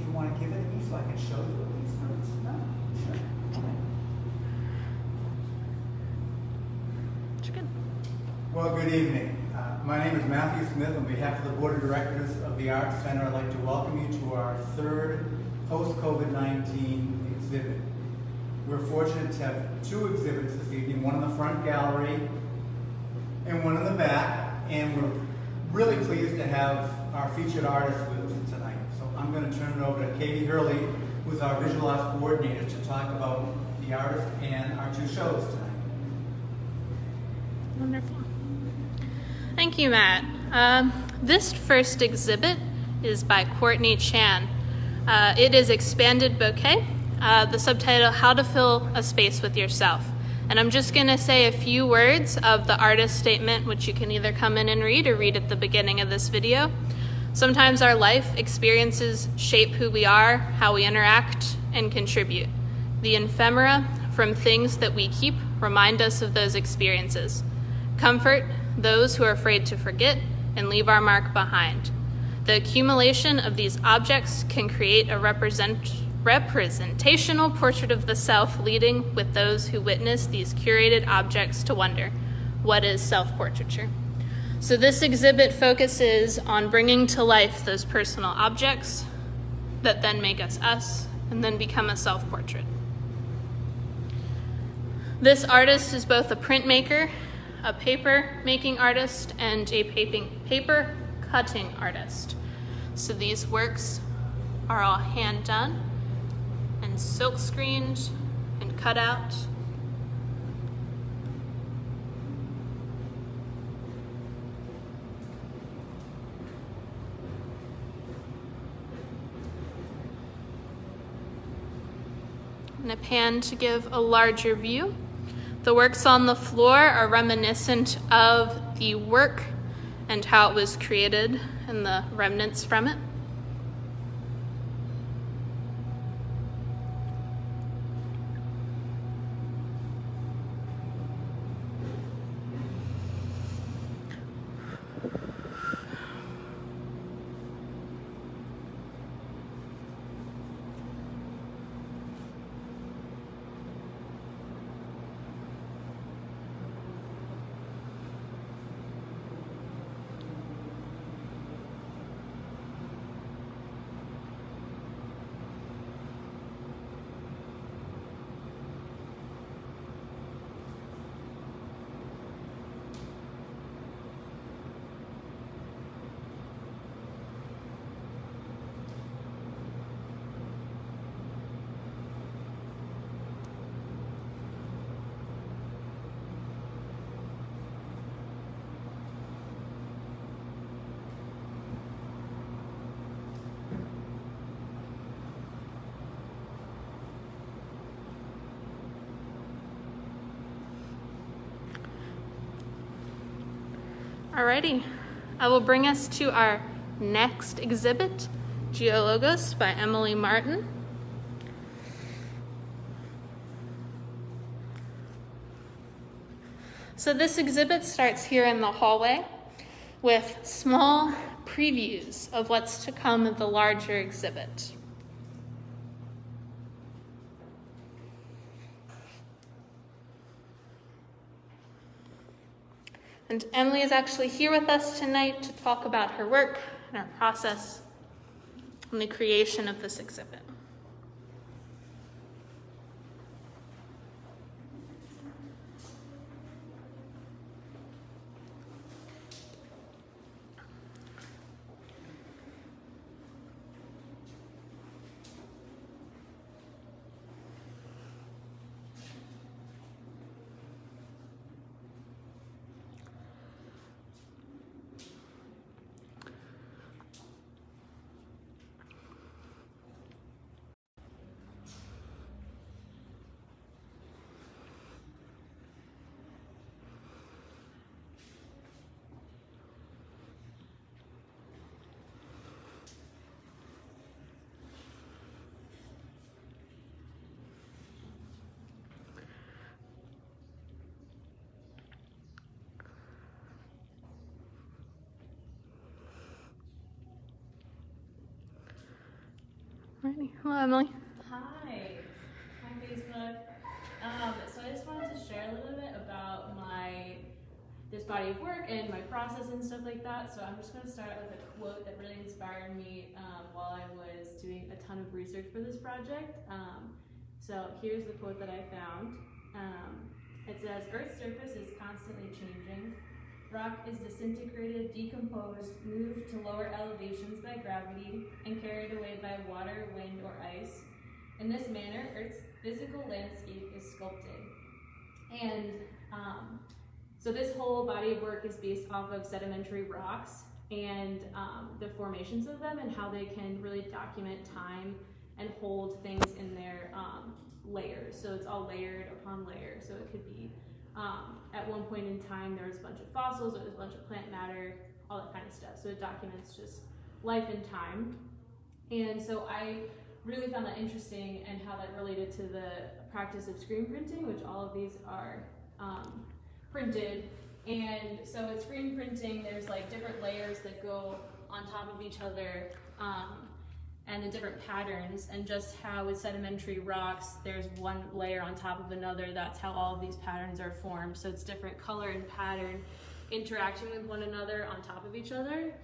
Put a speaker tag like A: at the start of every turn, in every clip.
A: you want to give it to me so I can show you what these notes are? Sure. Okay. Well, good evening. My name is Matthew Smith. On behalf of the Board of Directors of the Arts Center, I'd like to welcome you to our third post-COVID-19 exhibit. We're fortunate to have two exhibits this evening, one in the front gallery and one in the back, and we're really pleased to have our featured artist with us tonight. So I'm going to turn it over to Katie Hurley, who's our visual arts coordinator, to talk about the artist and our two shows tonight.
B: Wonderful. Thank you, Matt. This first exhibit is by Courtney Chan. It is Expanded Bouquet, the subtitle, How to Fill a Space with Yourself. And I'm just going to say a few words of the artist statement, which you can either come in and read or read at the beginning of this video. Sometimes our life experiences shape who we are, how we interact, and contribute. The ephemera from things that we keep remind us of those experiences. Comfort those who are afraid to forget and leave our mark behind. The accumulation of these objects can create a representational portrait of the self, leading with those who witness these curated objects to wonder, what is self-portraiture? So this exhibit focuses on bringing to life those personal objects that then make us us and then become a self-portrait. This artist is both a printmaker, a paper-making artist, and a paper-cutting artist. So these works are all hand-done and silk-screened and cut out. I'm going to pan to give a larger view. The works on the floor are reminiscent of the work and how it was created and the remnants from it. Alrighty, I will bring us to our next exhibit, Geologos by Emily Martin. So this exhibit starts here in the hallway with small previews of what's to come in the larger exhibit. And Emily is actually here with us tonight to talk about her work and her process in the creation of this exhibit. Alrighty. Hello, Emily.
C: Hi Facebook. So I just wanted to share a little bit about this body of work and my process and stuff like that. So I'm just going to start with a quote that really inspired me while I was doing a ton of research for this project. So here's the quote that I found. It says, "Earth's surface is constantly changing. Rock is disintegrated, decomposed, moved to lower elevations by gravity, and carried away by water, wind, or ice. In this manner, Earth's physical landscape is sculpted." And so this whole body of work is based off of sedimentary rocks and the formations of them and how they can really document time and hold things in their layers. So it's all layered upon layer. So it could be at one point in time there was a bunch of fossils, there was a bunch of plant matter, all that kind of stuff. So it documents just life and time. And so I really found that interesting and how that related to the practice of screen printing, which all of these are printed. And so with screen printing, there's like different layers that go on top of each other and the different patterns, and just how with sedimentary rocks, there's one layer on top of another. That's how all of these patterns are formed. So it's different color and pattern interacting with one another on top of each other.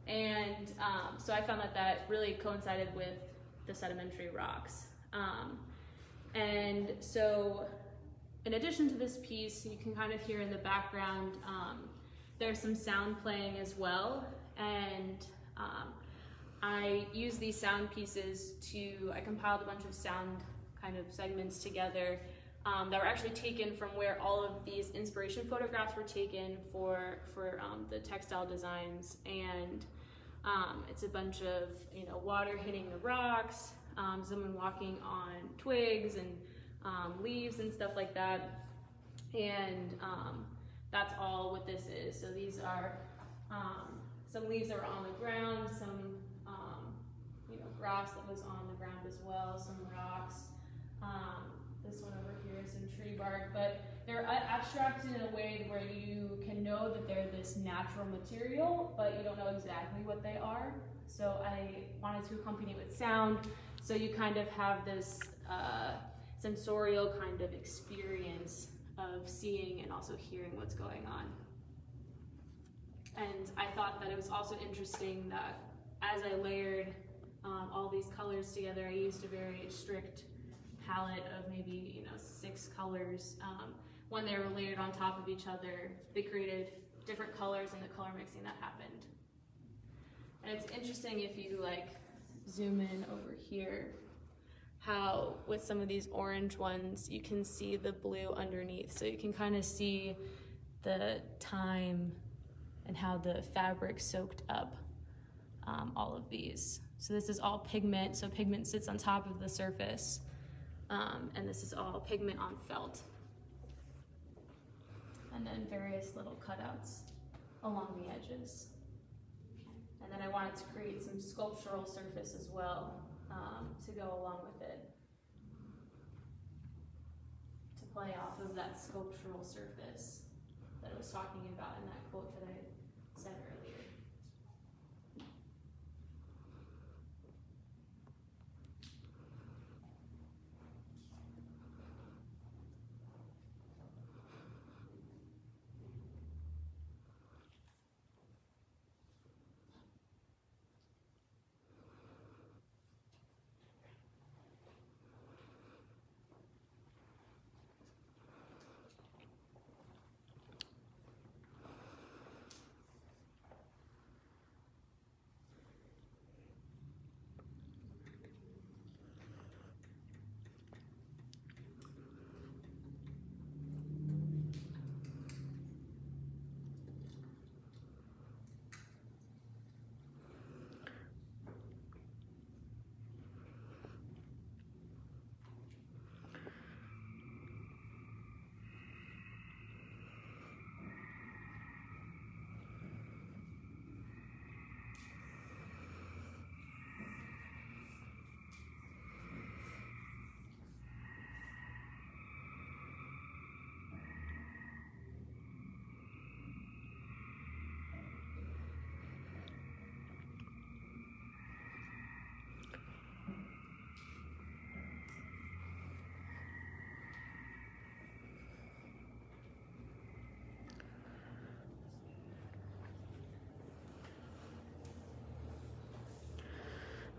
C: And so I found that really coincided with the sedimentary rocks. And so in addition to this piece, you can kind of hear in the background, there's some sound playing as well. And I used these sound pieces I compiled a bunch of sound kind of segments together that were actually taken from where all of these inspiration photographs were taken for the textile designs. And it's a bunch of water hitting the rocks, someone walking on twigs and leaves and stuff like that. And that's all what this is. So these are some leaves that were on the ground, some grass that was on the ground as well, some rocks. This one over here is some tree bark, but they're abstracted in a way where you can know that they're this natural material, but you don't know exactly what they are. So I wanted to accompany it with sound, so you kind of have this sensorial kind of experience of seeing and also hearing what's going on. And I thought that it was also interesting that as I layered all these colors together, I used a very strict palette of maybe 6 colors. When they were layered on top of each other, they created different colors, and the color mixing that happened. And it's interesting if you zoom in over here, how with some of these orange ones you can see the blue underneath, so you can kind of see the time and how the fabric soaked up all of these. So this is all pigment, so pigment sits on top of the surface, and this is all pigment on felt. And then various little cutouts along the edges. And then I wanted to create some sculptural surface as well to go along with it, to play off of that sculptural surface that I was talking about in that quote that I said earlier.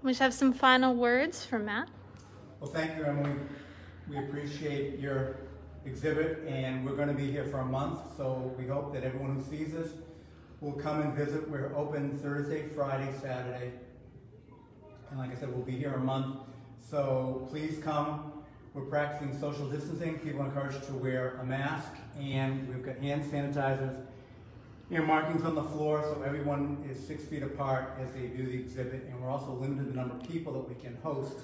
B: We should have some final words from Matt.
A: Well, thank you, Emily. We appreciate your exhibit, and we're going to be here for a month, so we hope that everyone who sees us will come and visit. We're open Thursday, Friday, Saturday, and like I said, we'll be here a month, so please come. We're practicing social distancing. People are encouraged to wear a mask, and we've got hand sanitizers and markings on the floor, so everyone is 6 feet apart as they do the exhibit, and we're also limited the number of people that we can host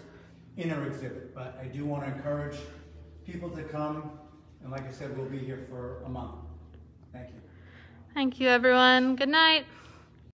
A: in our exhibit. But I do want to encourage people to come, and like I said, we'll be here for a month. Thank you.
B: Thank you, everyone. Good night.